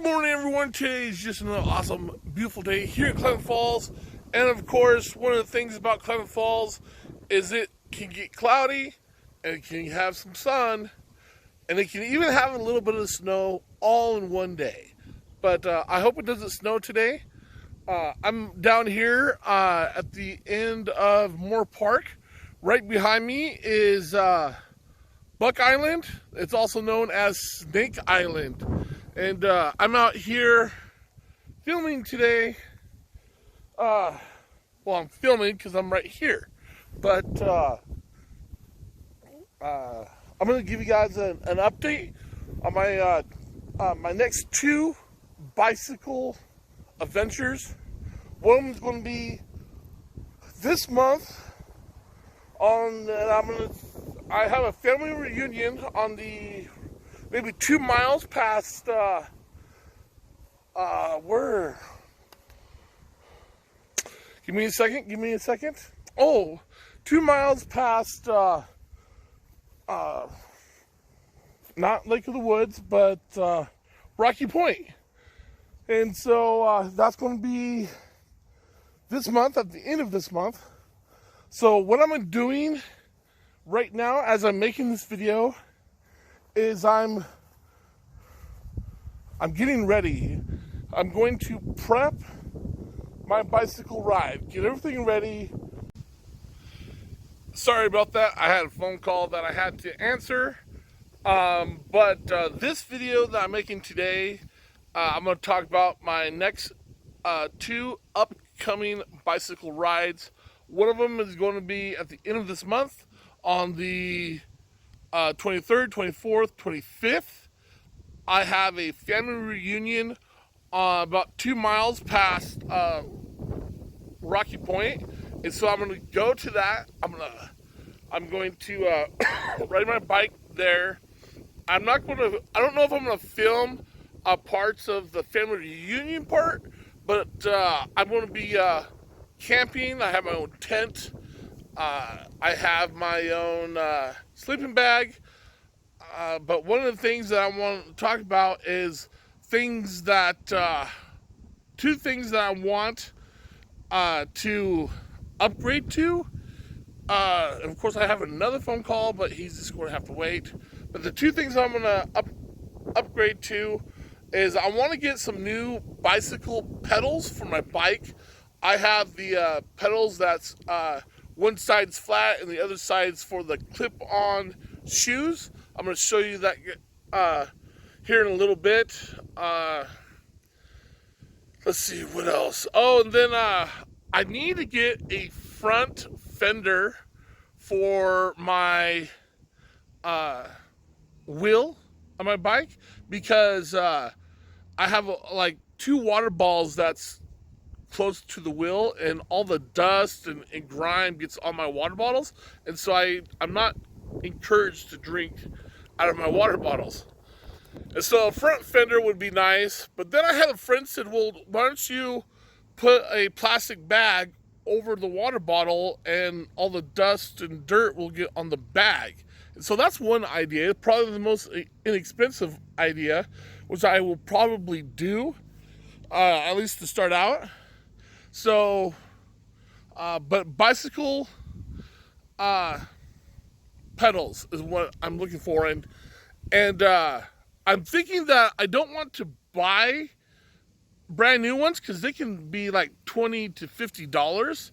Good morning, everyone. Today is just another awesome, beautiful day here in Klamath Falls. And of course, one of the things about Klamath Falls is it can get cloudy, and it can have some sun, and it can even have a little bit of snow all in one day. But I hope it doesn't snow today. I'm down here at the end of Moore Park. Right behind me is Buck Island. It's also known as Snake Island. And I'm out here filming today. Well, I'm filming because I'm right here. But I'm going to give you guys an update on my my next two bicycle adventures. One of them's going to be this month. I have a family reunion on the maybe 2 miles past where? Give me a second. Oh, 2 miles past not Lake of the Woods, but Rocky Point. And so that's going to be this month, at the end of this month. So what I'm doing right now as I'm making this video is I'm getting ready. I'm going to prep my bicycle ride, get everything ready. Sorry about that. I had a phone call that I had to answer. But this video that I'm making today, I'm going to talk about my next two upcoming bicycle rides. One of them is going to be at the end of this month on the 23rd, 24th, 25th. I have a family reunion about 2 miles past Rocky Point, and so I'm going to go to that. I'm going to ride my bike there. I don't know if I'm going to film parts of the family reunion part, but I'm going to be camping. I have my own tent. I have my own sleeping bag. But one of the things that I want to talk about is things that, two things that I want to upgrade to. And of course, I have another phone call, but he's just going to have to wait. But the two things I'm going to upgrade to is I want to get some new bicycle pedals for my bike. I have the pedals that's one side's flat and the other side's for the clip-on shoes. I'm going to show you that here in a little bit. Let's see, what else? Oh, and then I need to get a front fender for my wheel on my bike, because I have like two water balls that's close to the wheel, and all the dust and grime gets on my water bottles, and so I'm not encouraged to drink out of my water bottles. And so a front fender would be nice. But then I had a friend said, well, why don't you put a plastic bag over the water bottle and all the dust and dirt will get on the bag. And so that's one idea, probably the most inexpensive idea, which I will probably do, at least to start out. So, but bicycle pedals is what I'm looking for, and I'm thinking that I don't want to buy brand new ones because they can be like $20 to $50.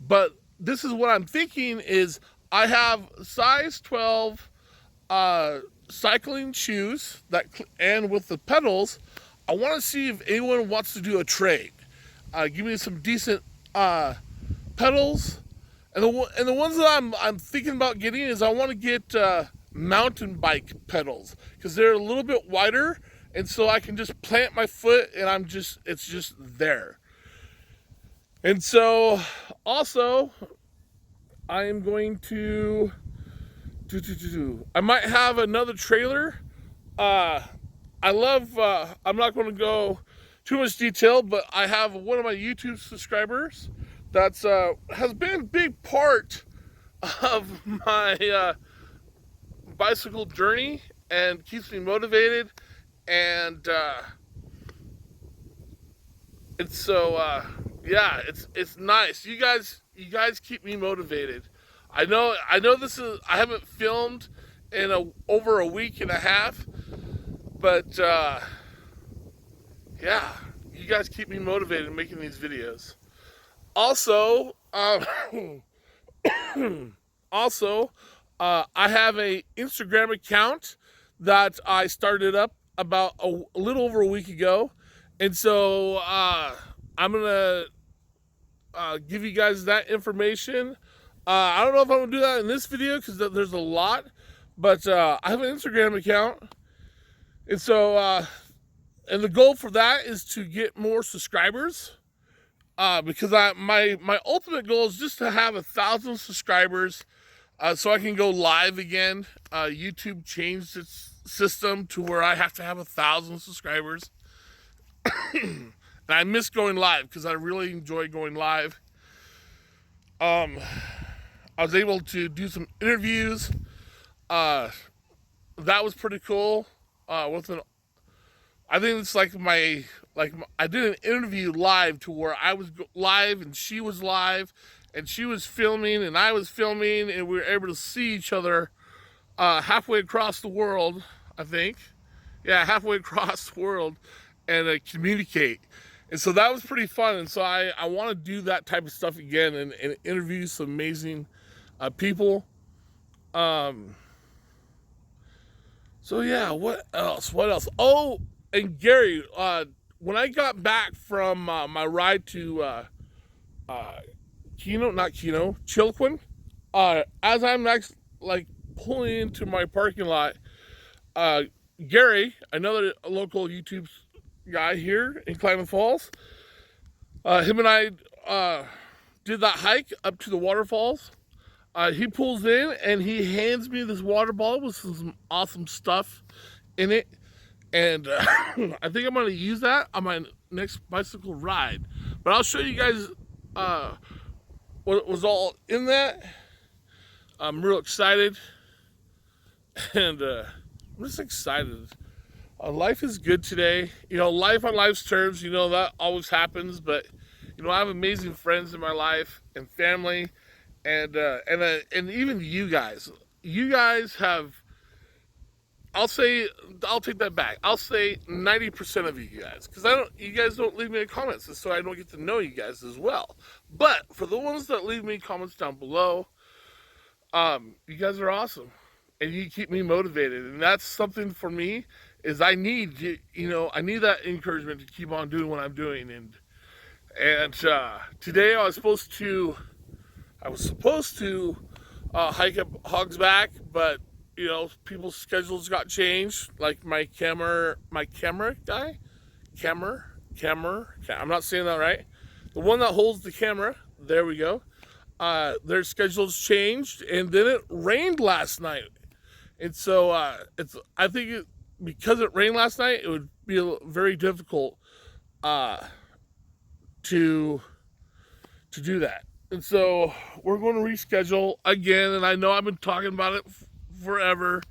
But this is what I'm thinking is I have size 12 cycling shoes and with the pedals, I want to see if anyone wants to do a trade. Give me some decent pedals. And the ones that I'm thinking about getting is I want to get mountain bike pedals because they're a little bit wider, and so I can just plant my foot and it's just there. And so also I am going to I might have another trailer. I'm not going to go too much detail, but I have one of my YouTube subscribers that's has been a big part of my bicycle journey and keeps me motivated and it's so yeah, it's nice. You guys keep me motivated. I know this is I haven't filmed in over a week and a half, but yeah, you guys keep me motivated making these videos. Also, also, I have a Instagram account that I started up about a little over a week ago, and so I'm gonna give you guys that information. I don't know if I'm gonna do that in this video because there's a lot, but I have an Instagram account, and so and the goal for that is to get more subscribers. Because my ultimate goal is just to have 1,000 subscribers, so I can go live again. YouTube changed its system to where I have to have 1,000 subscribers, and I miss going live because I really enjoy going live. I was able to do some interviews. That was pretty cool. With an I think it's I did an interview live to where I was live and she was live, and she was filming and I was filming, and we were able to see each other halfway across the world. I think, yeah, halfway across the world, and communicate. And so that was pretty fun. And so I want to do that type of stuff again, and interview some amazing people. So yeah, what else? What else? Oh, and Gary, when I got back from my ride to Chilquin, as I'm next, pulling into my parking lot, Gary, another local YouTube guy here in Klamath Falls, him and I did that hike up to the waterfalls. He pulls in and he hands me this water bottle with some awesome stuff in it. And I think I'm going to use that on my next bicycle ride. But I'll show you guys what was all in that. I'm real excited. And I'm just excited. Life is good today. You know, life on life's terms, you know, that always happens. But, you know, I have amazing friends in my life and family. And even you guys. You guys have... I'll take that back. I'll say 90% of you guys, because you guys don't leave me any comments, and so I don't get to know you guys as well. But for the ones that leave me comments down below, you guys are awesome, and you keep me motivated, and that's something for me. Is I need I need that encouragement to keep on doing what I'm doing, and today I was supposed to hike up Hog's Back, but you know, people's schedules got changed. Like my camera guy, I'm not saying that right. The one that holds the camera, there we go. Their schedules changed, and then it rained last night. And so I think because it rained last night, it would be very difficult to do that. And so we're going to reschedule again. And I know I've been talking about it forever,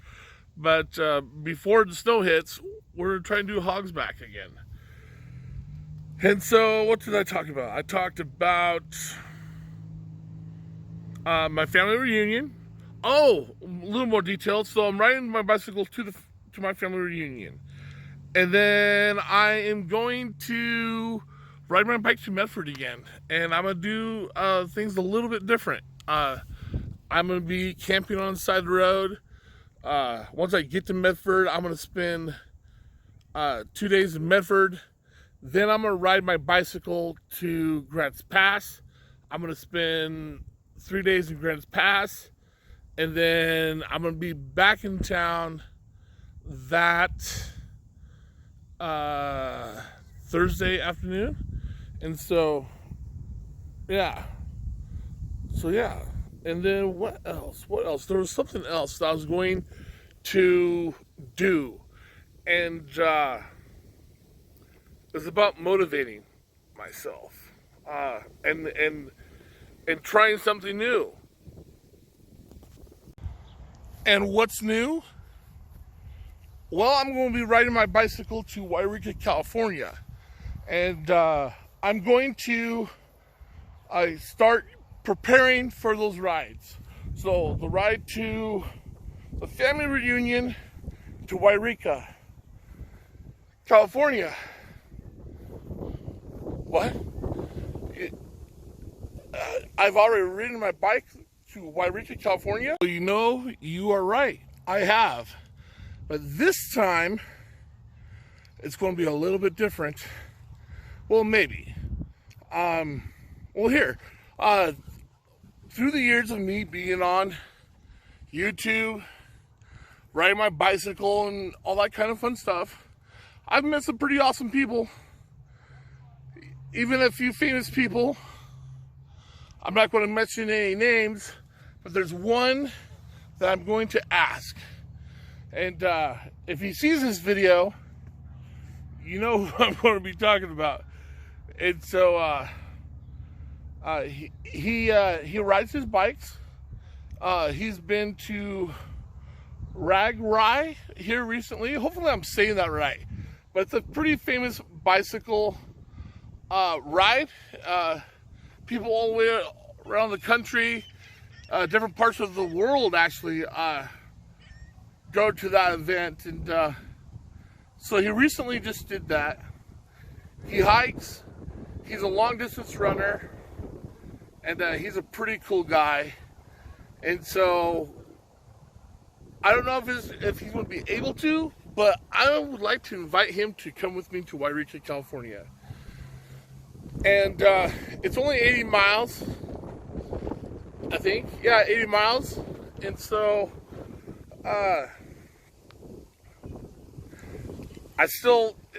but before the snow hits, we're trying to do Hog's Back again. And so what did I talk about? I talked about my family reunion. Oh, a little more detailed. So I'm riding my bicycle to my family reunion, and then I am going to ride my bike to Medford again, and I'm gonna do things a little bit different. I'm going to be camping on the side of the road. Once I get to Medford, I'm going to spend 2 days in Medford. Then I'm going to ride my bicycle to Grants Pass. I'm going to spend 3 days in Grants Pass. And then I'm going to be back in town that Thursday afternoon. And so, yeah. And then what else? There was something else that I was going to do. And it's about motivating myself. And trying something new. And what's new? Well, I'm going to be riding my bicycle to Wairika, California. And I'm going to start preparing for those rides. So the ride to the family reunion to Wairika, California. What? I've already ridden my bike to Wairika, California. So you know, you are right. I have. But this time, it's going to be a little bit different. Well, maybe. Well, here. Through the years of me being on YouTube, riding my bicycle, and all that kind of fun stuff, I've met some pretty awesome people. Even a few famous people. I'm not going to mention any names, but there's one that I'm going to ask. And if he sees this video, you know who I'm going to be talking about. And so he rides his bikes. He's been to Ragrai here recently. Hopefully I'm saying that right. But it's a pretty famous bicycle ride. People all the way around the country, different parts of the world actually, go to that event. And so he recently just did that. He hikes. He's a long distance runner, and he's a pretty cool guy. And so I don't know if he's going to be able to, but I would like to invite him to come with me to Wairika, California. And it's only 80 miles, I think. Yeah, 80 miles. And so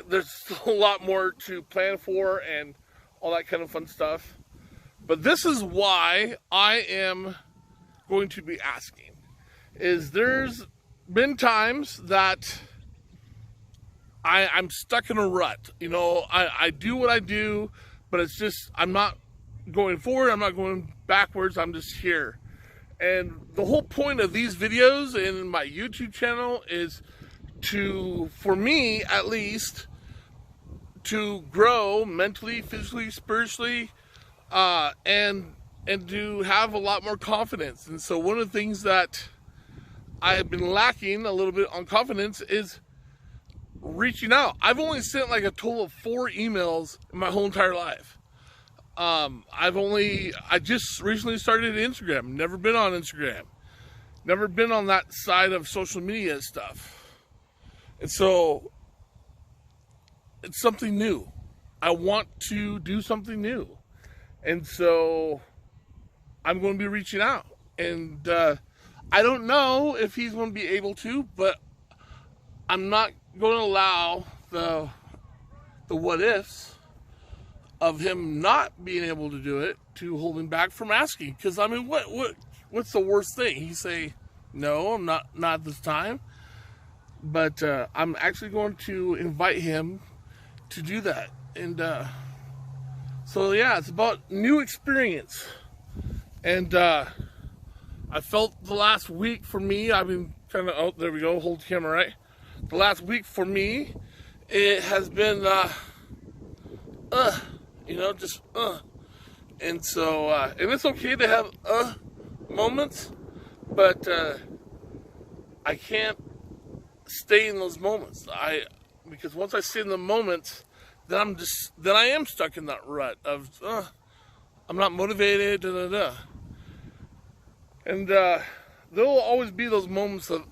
there's still a lot more to plan for and all that kind of fun stuff. But this is why I am going to be asking. There's been times that I'm stuck in a rut. You know, I do what I do, but it's just, I'm not going forward, I'm not going backwards, I'm just here. And the whole point of these videos in my YouTube channel is to, for me at least, to grow mentally, physically, spiritually, and to have a lot more confidence. And so one of the things that I have been lacking a little bit on confidence is reaching out. I've only sent like a total of 4 emails in my whole entire life. I just recently started Instagram. Never been on Instagram. Never been on that side of social media stuff. And so it's something new. I want to do something new. And so I'm going to be reaching out. And I don't know if he's going to be able to, but I'm not going to allow the what ifs of him not being able to do it to hold him back from asking. Because I mean, what's the worst thing? He say, no, I'm not this time. But I'm actually going to invite him to do that. And so yeah, it's about new experience. And I felt the last week for me, I've been kind of, oh, there we go, hold the camera right. The last week for me, it has been, you know, just, And so, and it's okay to have, moments, but, I can't stay in those moments. Because once I stay in the moments, then I am stuck in that rut of, I'm not motivated, And, there will always be those moments of,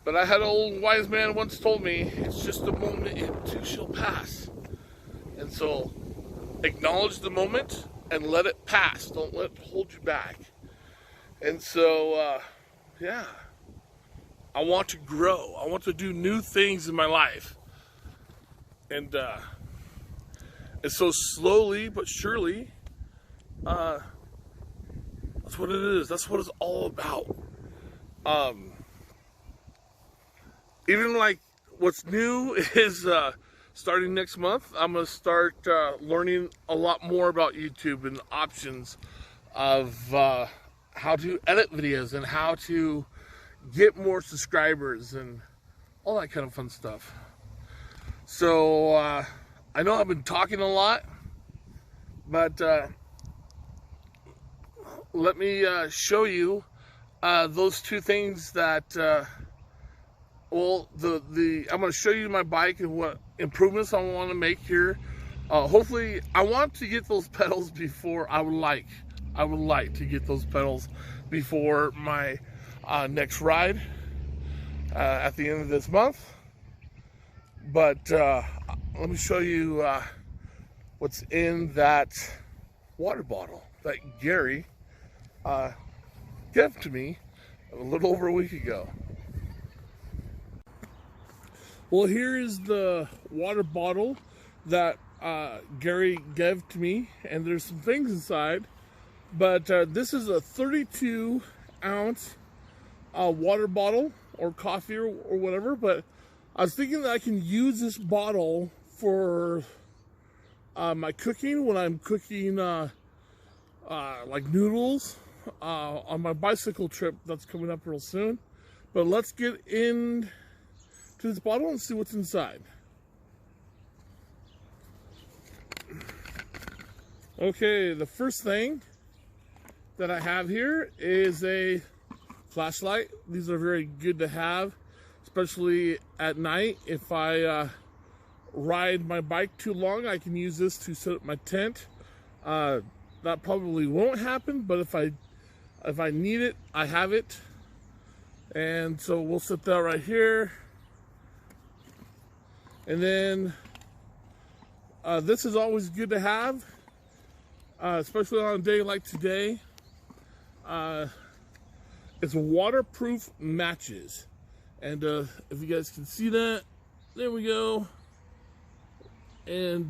but I had an old wise man once told me, it's just a moment, it too shall pass. And so, acknowledge the moment and let it pass. Don't let it hold you back. And so, yeah. I want to grow. I want to do new things in my life. And so slowly but surely, that's what it is. That's what it's all about. Even like what's new is starting next month, I'm going to start learning a lot more about YouTube and options of how to edit videos and how to get more subscribers and all that kind of fun stuff. So I know I've been talking a lot, but let me show you those two things that well, I'm going to show you my bike and what improvements I want to make here. Hopefully, I want to get those pedals before I would like to get those pedals before my next ride at the end of this month. But let me show you what's in that water bottle that Gary gave to me a little over a week ago. Well, here is the water bottle that Gary gave to me, and there's some things inside, but this is a 32-ounce water bottle, or coffee, or whatever. But I was thinking that I can use this bottle for my cooking when I'm cooking like noodles on my bicycle trip that's coming up real soon. But let's get into this bottle and see what's inside. Okay, the first thing that I have here is a flashlight. These are very good to have, especially at night. If I ride my bike too long, I can use this to set up my tent. That probably won't happen, but if I need it, I have it. And so we'll set that right here. And then this is always good to have, especially on a day like today. It's waterproof matches. And if you guys can see that, there we go. And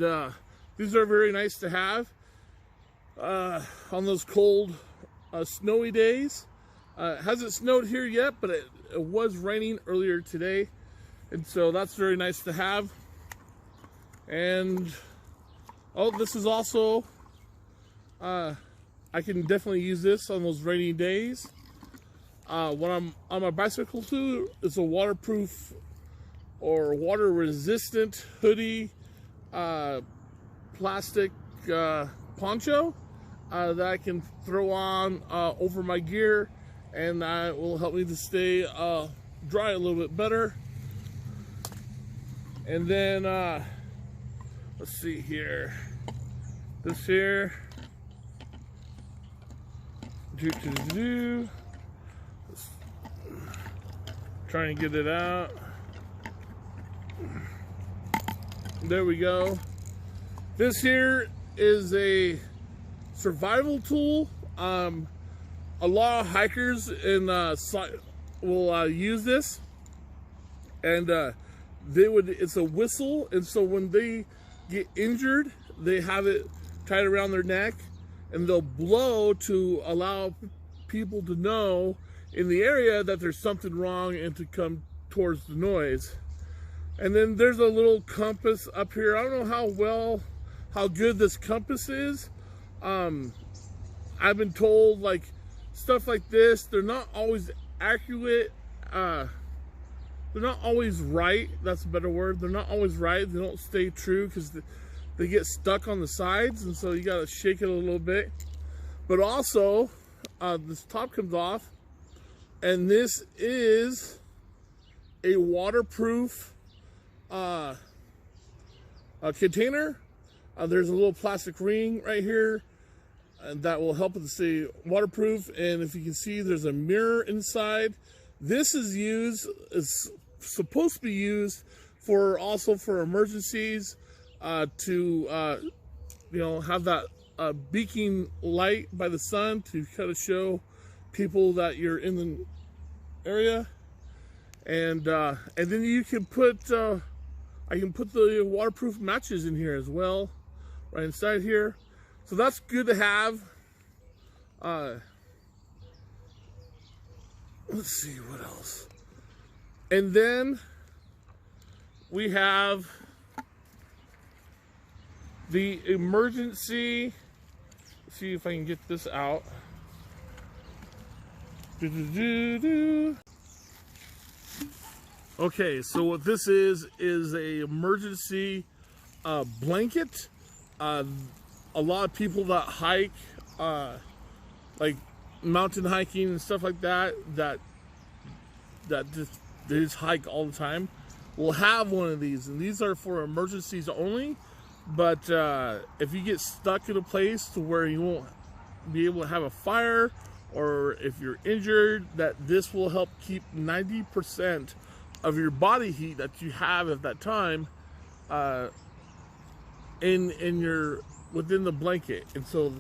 these are very nice to have on those cold, snowy days. It hasn't snowed here yet, but it was raining earlier today. And so that's very nice to have. And oh, this is also I can definitely use this on those rainy days. When I'm on my bicycle too, it's a waterproof or water resistant hoodie, plastic poncho that I can throw on over my gear, and that will help me to stay dry a little bit better. And then let's see here, this here, trying to get it out. There we go. This here is a survival tool. A lot of hikers will use this, and it's a whistle, and so when they get injured, they have it tied around their neck, and they'll blow to allow people to know in the area that there's something wrong and to come towards the noise. And then there's a little compass up here. I don't know how good this compass is. I've been told, like, stuff like this, they're not always accurate. They're not always right. That's a better word. They're not always right. They don't stay true because they get stuck on the sides, and so you got to shake it a little bit. But also, this top comes off, and this is a waterproof container. There's a little plastic ring right here, and that will help it to stay waterproof. And if you can see, there's a mirror inside. This is supposed to be used also for emergencies, to have that beacon light by the sun to kind of show people that you're in the area. And then you can put I can put the waterproof matches in here as well, right inside here. So that's good to have. Let's see what else. And then we have the emergency. Let's see if I can get this out. Okay, so what this is a emergency blanket. A lot of people that hike, like mountain hiking and stuff like that, that they just hike all the time, will have one of these, and these are for emergencies only. But if you get stuck in a place to where you won't be able to have a fire, or if you're injured, that this will help keep 90% of your body heat that you have at that time in your within the blanket. And so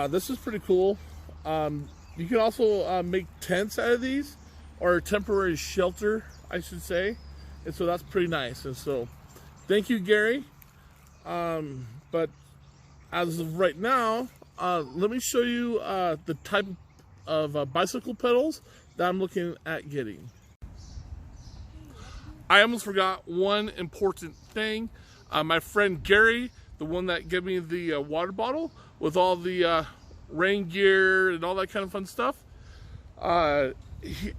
this is pretty cool. You can also make tents out of these, or temporary shelter, I should say. And so that's pretty nice. And so thank you, Gary. But as of right now, let me show you the type of bicycle pedals that I'm looking at getting. I almost forgot one important thing. My friend Gary, the one that gave me the water bottle with all the rain gear and all that kind of fun stuff,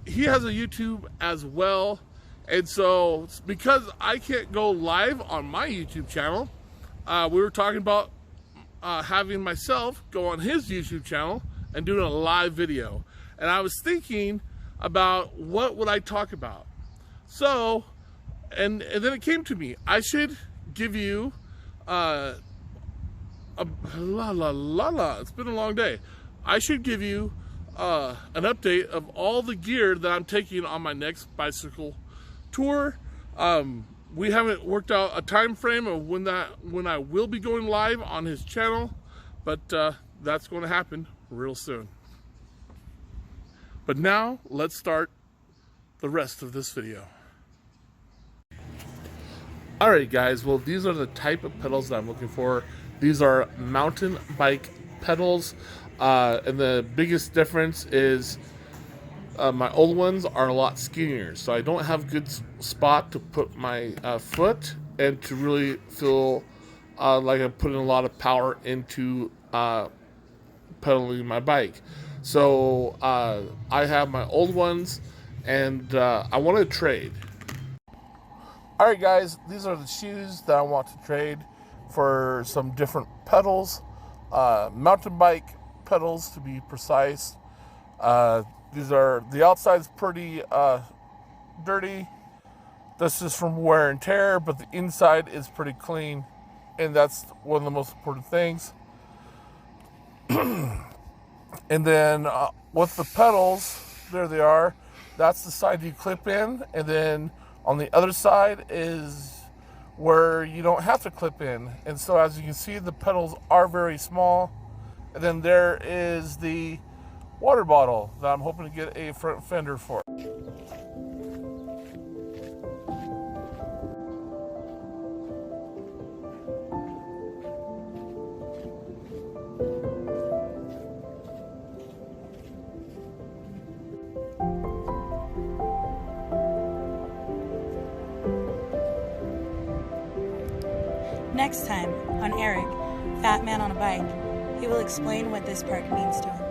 he has a YouTube as well. And so because I can't go live on my YouTube channel, we were talking about having myself go on his YouTube channel and doing a live video. And I was thinking about what would I talk about. So, and then it came to me, I should give you it's been a long day. I should give you an update of all the gear that I'm taking on my next bicycle tour. We haven't worked out a time frame of when I will be going live on his channel, but that's going to happen real soon. But now let's start the rest of this video. Alright guys, well these are the type of pedals that I'm looking for. These are mountain bike pedals, and the biggest difference is my old ones are a lot skinnier, so I don't have a good spot to put my foot and to really feel like I'm putting a lot of power into pedaling my bike. So I have my old ones, and I want to trade. Alright guys, these are the shoes that I want to trade for some different pedals, mountain bike pedals to be precise. These are, the outside's pretty dirty. This is from wear and tear, but the inside is pretty clean, and that's one of the most important things. And then with the pedals, there they are. That's the side you clip in, and then on the other side is where you don't have to clip in. And so as you can see, the pedals are very small. And then there is the water bottle that I'm hoping to get a front fender for. Next time on Eric, Fat Man on a Bike, he will explain what this park means to him.